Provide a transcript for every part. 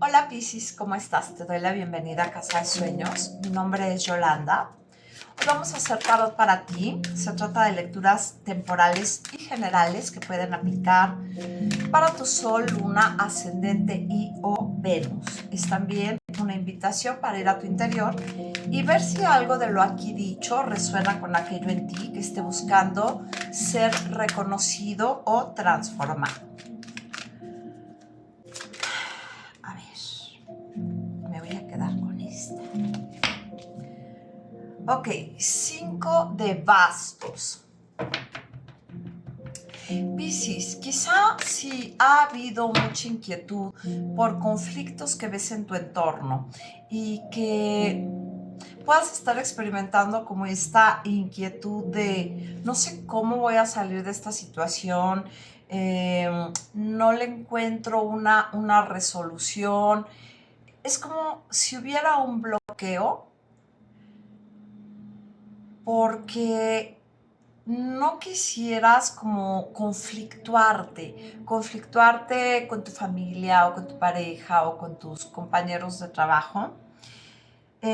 Hola Piscis, ¿cómo estás? Te doy la bienvenida a Casa de Sueños. Mi nombre es Yolanda. Hoy vamos a hacer tarot para ti. Se trata de lecturas temporales y generales que pueden aplicar para tu Sol, Luna, Ascendente y o Venus. Es también una invitación para ir a tu interior y ver si algo de lo aquí dicho resuena con aquello en ti que esté buscando ser reconocido o transformado. A ver, me voy a quedar con esta. Ok, 5 de bastos. Piscis, quizá si ha habido mucha inquietud por conflictos que ves en tu entorno y que puedas estar experimentando como esta inquietud de no sé cómo voy a salir de esta situación, no le encuentro una resolución. Es como si hubiera un bloqueo porque no quisieras como conflictuarte con tu familia o con tu pareja o con tus compañeros de trabajo. Y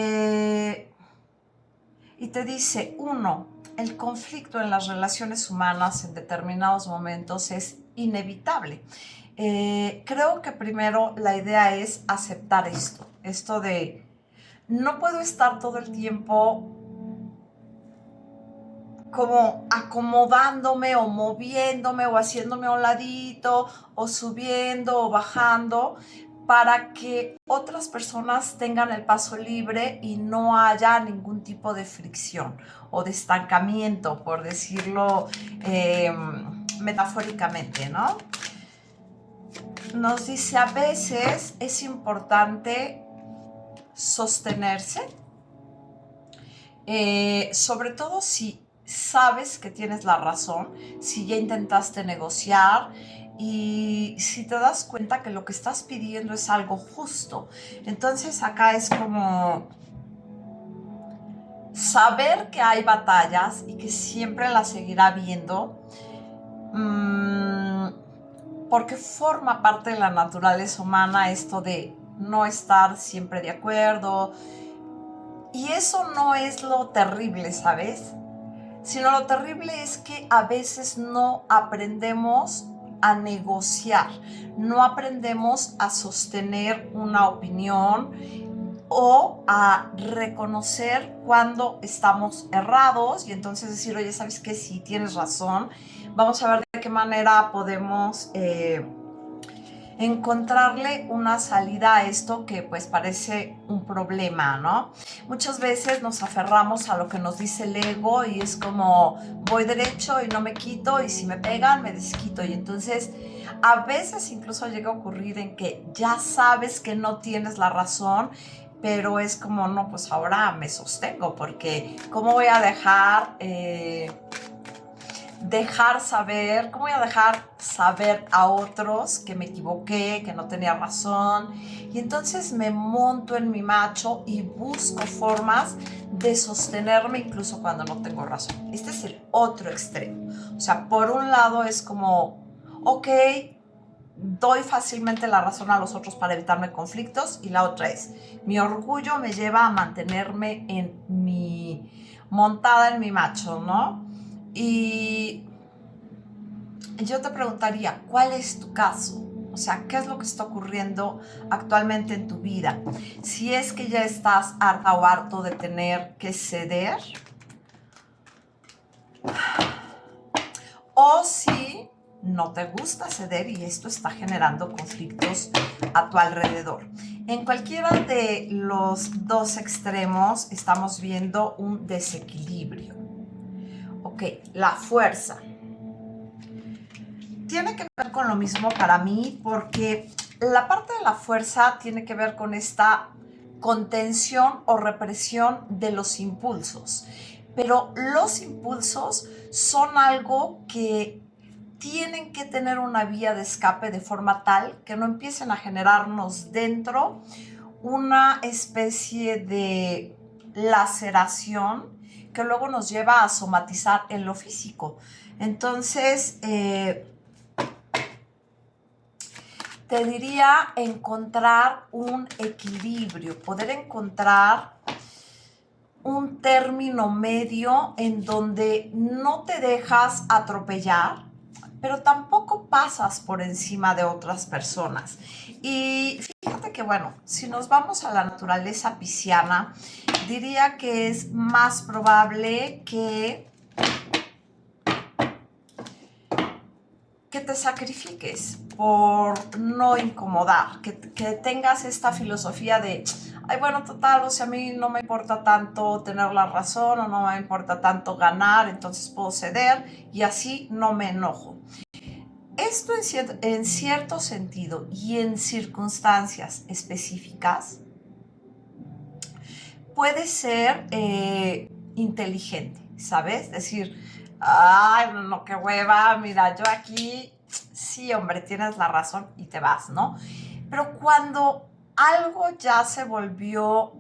te dice, uno, el conflicto en las relaciones humanas en determinados momentos es inevitable. Creo que primero la idea es aceptar esto de no puedo estar todo el tiempo como acomodándome o moviéndome o haciéndome a un ladito o subiendo o bajando para que otras personas tengan el paso libre y no haya ningún tipo de fricción o de estancamiento, por decirlo metafóricamente, ¿no? Nos dice, a veces es importante sostenerse, sobre todo si sabes que tienes la razón, si ya intentaste negociar y si te das cuenta que lo que estás pidiendo es algo justo. Entonces acá es como saber que hay batallas y que siempre las seguirá habiendo, porque forma parte de la naturaleza humana esto de no estar siempre de acuerdo. Y eso no es lo terrible, ¿sabes? Sino lo terrible es que a veces no aprendemos a negociar, no aprendemos a sostener una opinión o a reconocer cuando estamos errados y entonces decir, oye, ¿sabes qué? Sí, tienes razón. Vamos a ver de qué manera podemos encontrarle una salida a esto que pues parece un problema, ¿no? Muchas veces nos aferramos a lo que nos dice el ego y es como voy derecho y no me quito y si me pegan me desquito y entonces a veces incluso llega a ocurrir en que ya sabes que no tienes la razón, pero es como no, pues ahora me sostengo porque ¿cómo voy a cómo voy a dejar saber a otros que me equivoqué, que no tenía razón? Y entonces me monto en mi macho y busco formas de sostenerme incluso cuando no tengo razón. Este es el otro extremo. O sea, por un lado es como, ok, doy fácilmente la razón a los otros para evitarme conflictos, y la otra es, mi orgullo me lleva a mantenerme montada en mi macho, ¿no? Y yo te preguntaría, ¿cuál es tu caso? O sea, ¿qué es lo que está ocurriendo actualmente en tu vida? Si es que ya estás harta o harto de tener que ceder, o si no te gusta ceder y esto está generando conflictos a tu alrededor. En cualquiera de los dos extremos estamos viendo un desequilibrio. Ok, la fuerza tiene que ver con lo mismo para mí, porque la parte de la fuerza tiene que ver con esta contención o represión de los impulsos. Pero los impulsos son algo que tienen que tener una vía de escape de forma tal que no empiecen a generarnos dentro una especie de laceración que luego nos lleva a somatizar en lo físico. Entonces, te diría encontrar un equilibrio, poder encontrar un término medio en donde no te dejas atropellar, pero tampoco pasas por encima de otras personas. Y fíjate que, bueno, si nos vamos a la naturaleza pisciana, diría que es más probable que te sacrifiques por no incomodar, que tengas esta filosofía de, ay, bueno, total, o sea, a mí no me importa tanto tener la razón o no me importa tanto ganar, entonces puedo ceder y así no me enojo. Esto en cierto sentido y en circunstancias específicas puede ser inteligente, ¿sabes? Decir, ay, no, qué hueva, mira, yo aquí, sí, hombre, tienes la razón y te vas, ¿no? Pero cuando algo ya se volvió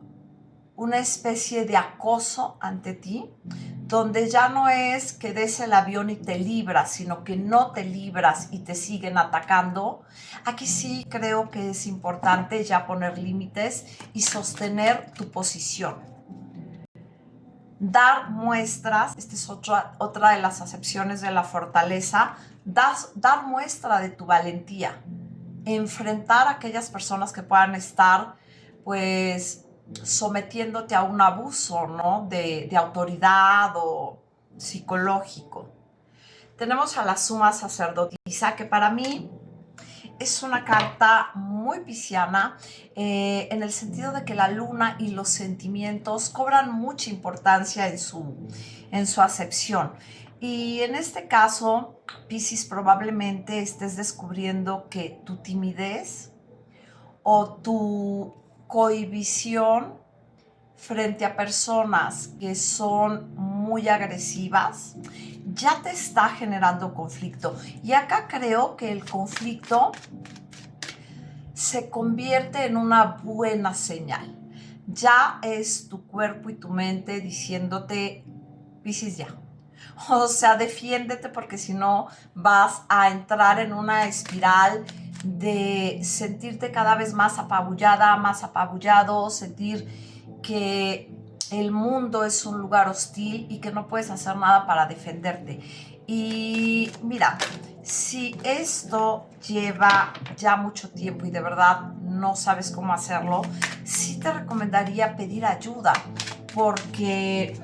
una especie de acoso ante ti, donde ya no es que des el avión y te libras, sino que no te libras y te siguen atacando, aquí sí creo que es importante ya poner límites y sostener tu posición. Dar muestras, esta es otra de las acepciones de la fortaleza, dar muestra de tu valentía, enfrentar a aquellas personas que puedan estar, pues, sometiéndote a un abuso, ¿no? de autoridad o psicológico. Tenemos a la suma sacerdotisa, que para mí es una carta muy pisciana, en el sentido de que la luna y los sentimientos cobran mucha importancia en su acepción. Y en este caso, Piscis, probablemente estés descubriendo que tu timidez o tu cohibición frente a personas que son muy agresivas ya te está generando conflicto. Y acá creo que el conflicto se convierte en una buena señal. Ya es tu cuerpo y tu mente diciéndote, Piscis, ya. O sea, defiéndete, porque si no vas a entrar en una espiral de sentirte cada vez más apabullada, más apabullado, sentir que el mundo es un lugar hostil y que no puedes hacer nada para defenderte. Y mira, si esto lleva ya mucho tiempo y de verdad no sabes cómo hacerlo, sí te recomendaría pedir ayuda, porque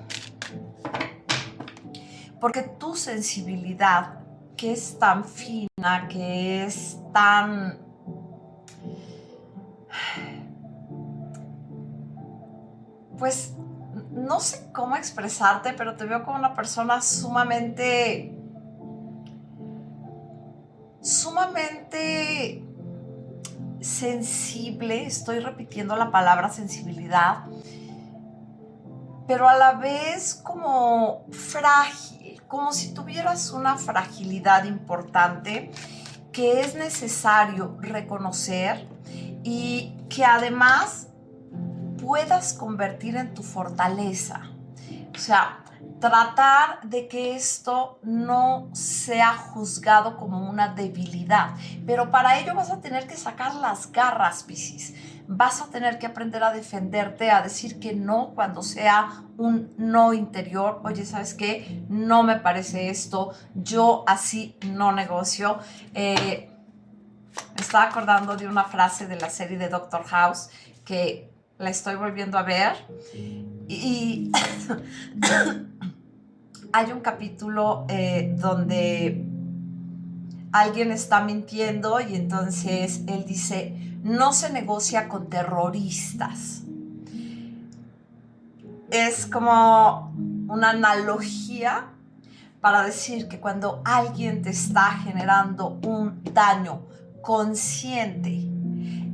tu sensibilidad, que es tan fina, que es tan, pues, no sé cómo expresarte, pero te veo como una persona sumamente sensible. Estoy repitiendo la palabra sensibilidad, pero a la vez como frágil, como si tuvieras una fragilidad importante que es necesario reconocer y que además puedas convertir en tu fortaleza. O sea, tratar de que esto no sea juzgado como una debilidad, pero para ello vas a tener que sacar las garras, Piscis. Vas a tener que aprender a defenderte, a decir que no cuando sea un no interior. Oye, ¿sabes qué? No me parece esto, yo así no negocio. Me estaba acordando de una frase de la serie de Doctor House, que la estoy volviendo a ver, y hay un capítulo donde alguien está mintiendo y entonces él dice, no se negocia con terroristas. Es como una analogía para decir que cuando alguien te está generando un daño consciente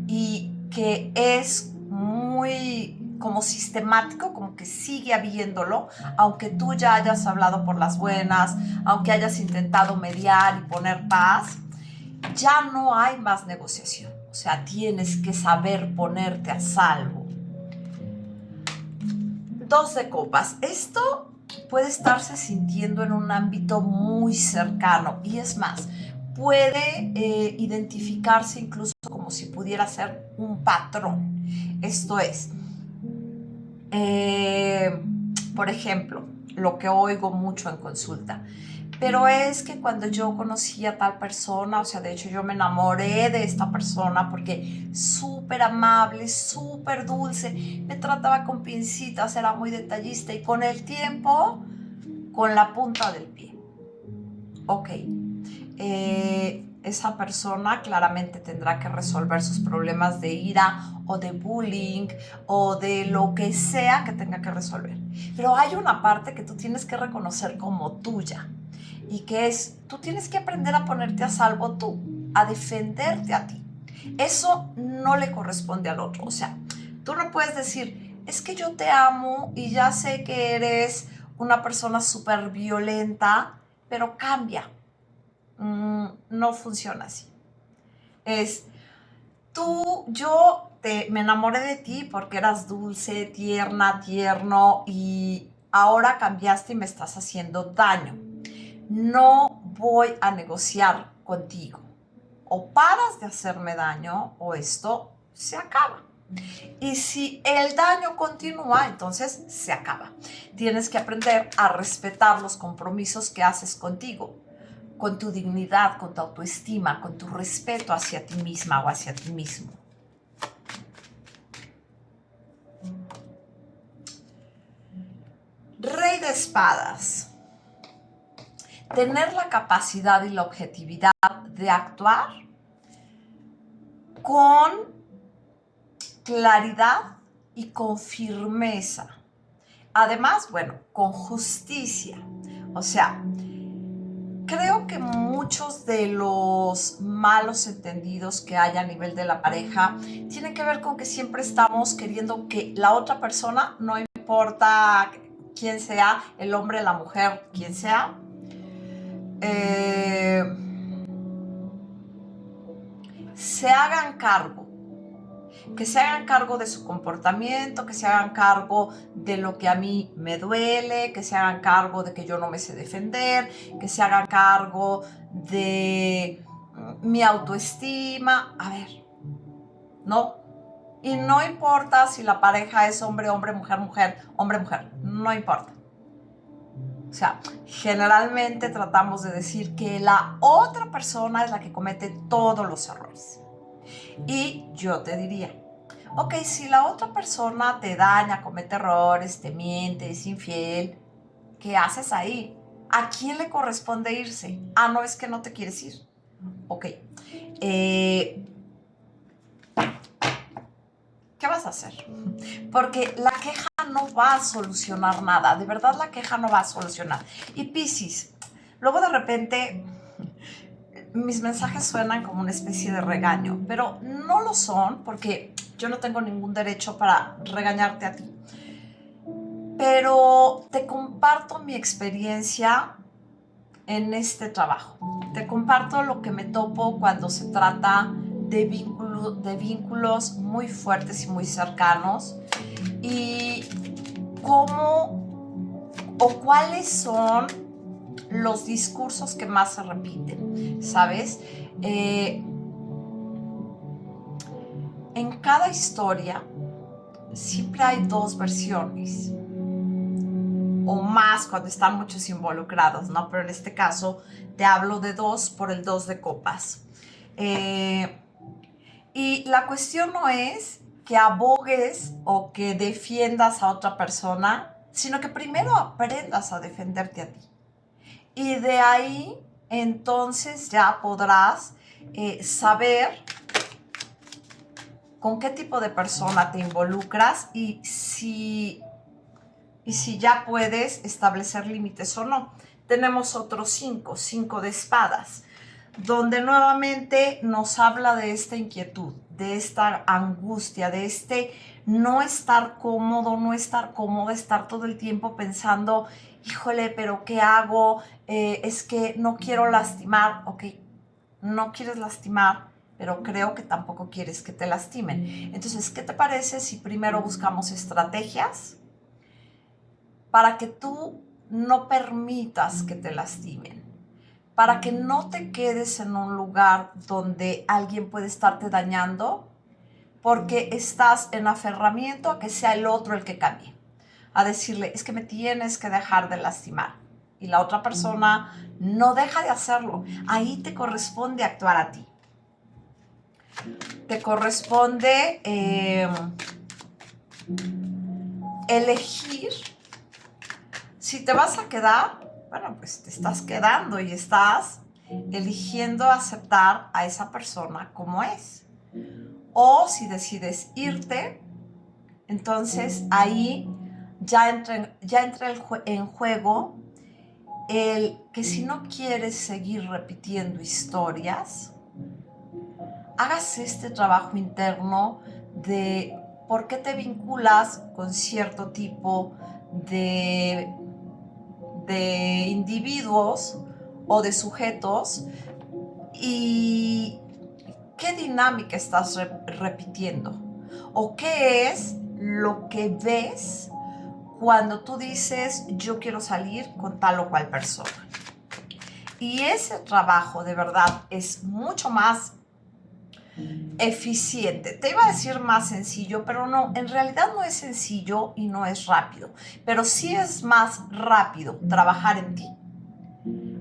y que es muy como sistemático, como que sigue habiéndolo, aunque tú ya hayas hablado por las buenas, aunque hayas intentado mediar y poner paz, ya no hay más negociación. O sea, tienes que saber ponerte a salvo. 2 de copas. Esto puede estarse sintiendo en un ámbito muy cercano, y es más, puede identificarse incluso como si pudiera ser un patrón. Esto es, por ejemplo, lo que oigo mucho en consulta, pero es que cuando yo conocí a tal persona, o sea, de hecho yo me enamoré de esta persona porque súper amable, súper dulce, me trataba con pincitas, era muy detallista y con el tiempo, con la punta del pie. Ok, esa persona claramente tendrá que resolver sus problemas de ira o de bullying o de lo que sea que tenga que resolver. Pero hay una parte que tú tienes que reconocer como tuya y que es, tú tienes que aprender a ponerte a salvo tú, a defenderte a ti. Eso no le corresponde al otro. O sea, tú no puedes decir, es que yo te amo y ya sé que eres una persona súper violenta, pero cambia. No funciona así. Es me enamoré de ti porque eras dulce, tierna, tierno y ahora cambiaste y me estás haciendo daño. No voy a negociar contigo. O paras de hacerme daño o esto se acaba. Y si el daño continúa, entonces se acaba. Tienes que aprender a respetar los compromisos que haces contigo, con tu dignidad, con tu autoestima, con tu respeto hacia ti misma o hacia ti mismo. Rey de espadas. Tener la capacidad y la objetividad de actuar con claridad y con firmeza. Además, bueno, con justicia. O sea, creo que muchos de los malos entendidos que hay a nivel de la pareja tienen que ver con que siempre estamos queriendo que la otra persona, no importa quién sea, el hombre, la mujer, quien sea, se hagan cargo. Que se hagan cargo de su comportamiento, que se hagan cargo de lo que a mí me duele, que se hagan cargo de que yo no me sé defender, que se hagan cargo de mi autoestima. A ver, ¿no? Y no importa si la pareja es hombre, hombre, mujer, mujer, hombre, mujer, no importa. O sea, generalmente tratamos de decir que la otra persona es la que comete todos los errores. Y yo te diría, ok, si la otra persona te daña, comete errores, te miente, es infiel, ¿qué haces ahí? ¿A quién le corresponde irse? Ah, no, es que no te quieres ir. Ok. ¿Qué vas a hacer? Porque la queja no va a solucionar nada. De verdad, la queja no va a solucionar. Y Piscis, luego de repente mis mensajes suenan como una especie de regaño, pero no lo son porque yo no tengo ningún derecho para regañarte a ti. Pero te comparto mi experiencia en este trabajo. Te comparto lo que me topo cuando se trata de vínculos muy fuertes y muy cercanos y cómo o cuáles son los discursos que más se repiten, ¿sabes? En cada historia siempre hay dos versiones o más cuando están muchos involucrados, ¿no? Pero en este caso te hablo de dos por el 2 de copas. Y la cuestión no es que abogues o que defiendas a otra persona, sino que primero aprendas a defenderte a ti. Y de ahí entonces ya podrás saber con qué tipo de persona te involucras y si ya puedes establecer límites o no. Tenemos otros 5 de espadas, donde nuevamente nos habla de esta inquietud, de esta angustia, de este no estar cómodo, no estar cómoda, estar todo el tiempo pensando, híjole, pero ¿qué hago? Es que no quiero lastimar. Ok, no quieres lastimar, pero creo que tampoco quieres que te lastimen. Entonces, ¿qué te parece si primero buscamos estrategias para que tú no permitas que te lastimen? para que no te quedes en un lugar donde alguien puede estarte dañando, porque estás en aferramiento a que sea el otro el que cambie, a decirle, es que me tienes que dejar de lastimar. Y la otra persona no deja de hacerlo. Ahí te corresponde actuar a ti. Te corresponde elegir si te vas a quedar. Bueno, pues te estás quedando y estás eligiendo aceptar a esa persona como es. O si decides irte, entonces ahí ya entra en juego el que si no quieres seguir repitiendo historias, hagas este trabajo interno de por qué te vinculas con cierto tipo de individuos o de sujetos y qué dinámica estás repitiendo o qué es lo que ves cuando tú dices yo quiero salir con tal o cual persona. Y ese trabajo de verdad es mucho más eficiente. Te iba a decir más sencillo, pero no, en realidad no es sencillo y no es rápido. Pero sí es más rápido trabajar en ti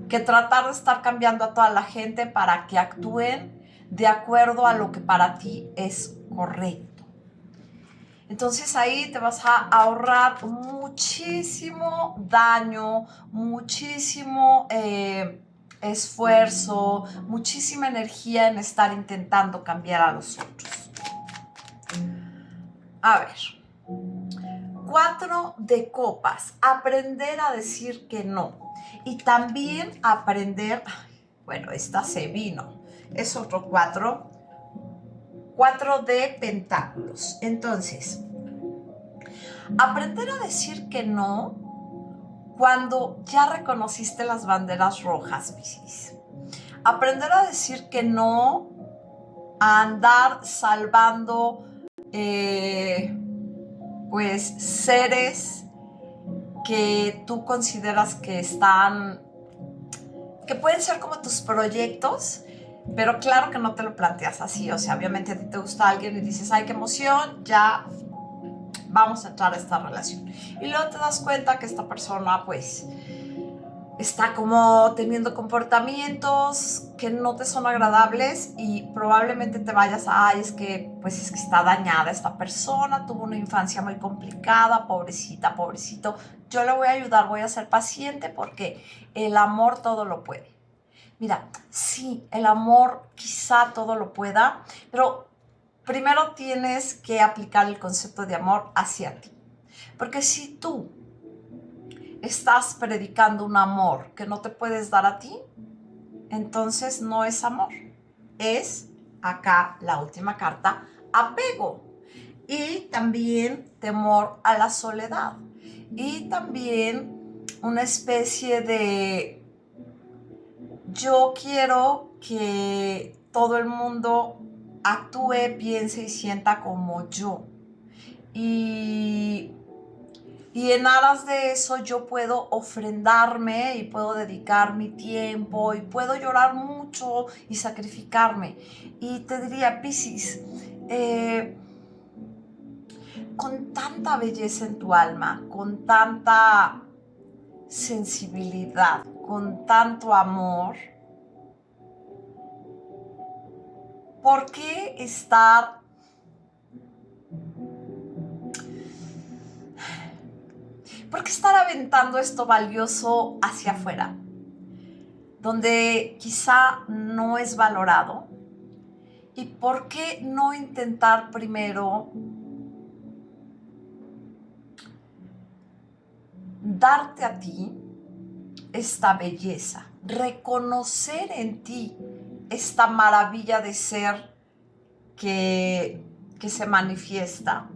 que tratar de estar cambiando a toda la gente para que actúen de acuerdo a lo que para ti es correcto. Entonces ahí te vas a ahorrar muchísimo daño, muchísimo esfuerzo, muchísima energía en estar intentando cambiar a los otros. A ver, 4 de copas, aprender a decir que no. Y también aprender, bueno, esta se vino, es otro 4. 4 de pentáculos. Entonces, aprender a decir que no cuando ya reconociste las banderas rojas, Piscis. Aprender a decir que no, a andar salvando pues seres que tú consideras que pueden ser como tus proyectos, pero claro que no te lo planteas así. O sea, obviamente a ti te gusta alguien y dices, ay, qué emoción, ya vamos a entrar a esta relación. Y luego te das cuenta que esta persona, pues, está como teniendo comportamientos que no te son agradables y probablemente te vayas a, ay, es que está dañada esta persona, tuvo una infancia muy complicada, pobrecita, pobrecito. Yo le voy a ayudar, voy a ser paciente porque el amor todo lo puede. Mira, sí, el amor quizá todo lo pueda, pero primero tienes que aplicar el concepto de amor hacia ti. Porque si tú estás predicando un amor que no te puedes dar a ti, entonces no es amor. Es, acá la última carta, apego. Y también temor a la soledad. Y también una especie de yo quiero que todo el mundo actúe, piense y sienta como yo. Y en aras de eso yo puedo ofrendarme y puedo dedicar mi tiempo y puedo llorar mucho y sacrificarme. Y te diría, Piscis, con tanta belleza en tu alma, con tanta sensibilidad, con tanto amor, ¿por qué estar aventando esto valioso hacia afuera, donde quizá no es valorado? ¿Y por qué no intentar primero darte a ti esta belleza, reconocer en ti esta maravilla de ser que se manifiesta?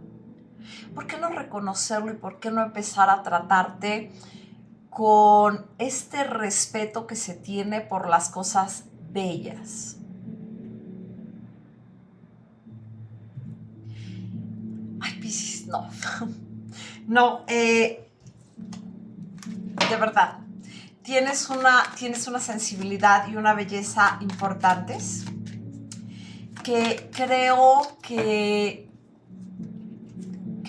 ¿Por qué no reconocerlo y por qué no empezar a tratarte con este respeto que se tiene por las cosas bellas? Ay, Piscis, no. No, de verdad. tienes una sensibilidad y una belleza importantes que creo que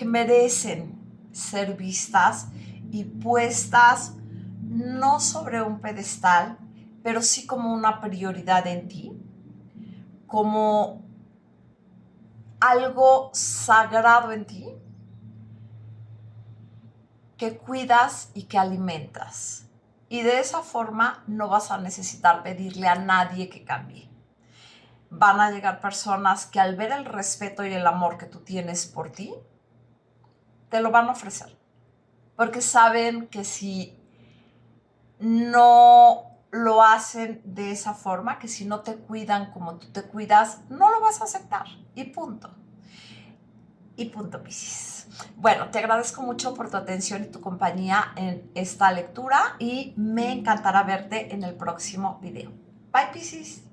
merecen ser vistas y puestas no sobre un pedestal, pero sí como una prioridad en ti, como algo sagrado en ti que cuidas y que alimentas. Y de esa forma no vas a necesitar pedirle a nadie que cambie. Van a llegar personas que al ver el respeto y el amor que tú tienes por ti, te lo van a ofrecer. Porque saben que si no lo hacen de esa forma, que si no te cuidan como tú te cuidas, no lo vas a aceptar. Y punto. Y punto, Piscis. Bueno, te agradezco mucho por tu atención y tu compañía en esta lectura y me encantará verte en el próximo video. Bye, Piscis.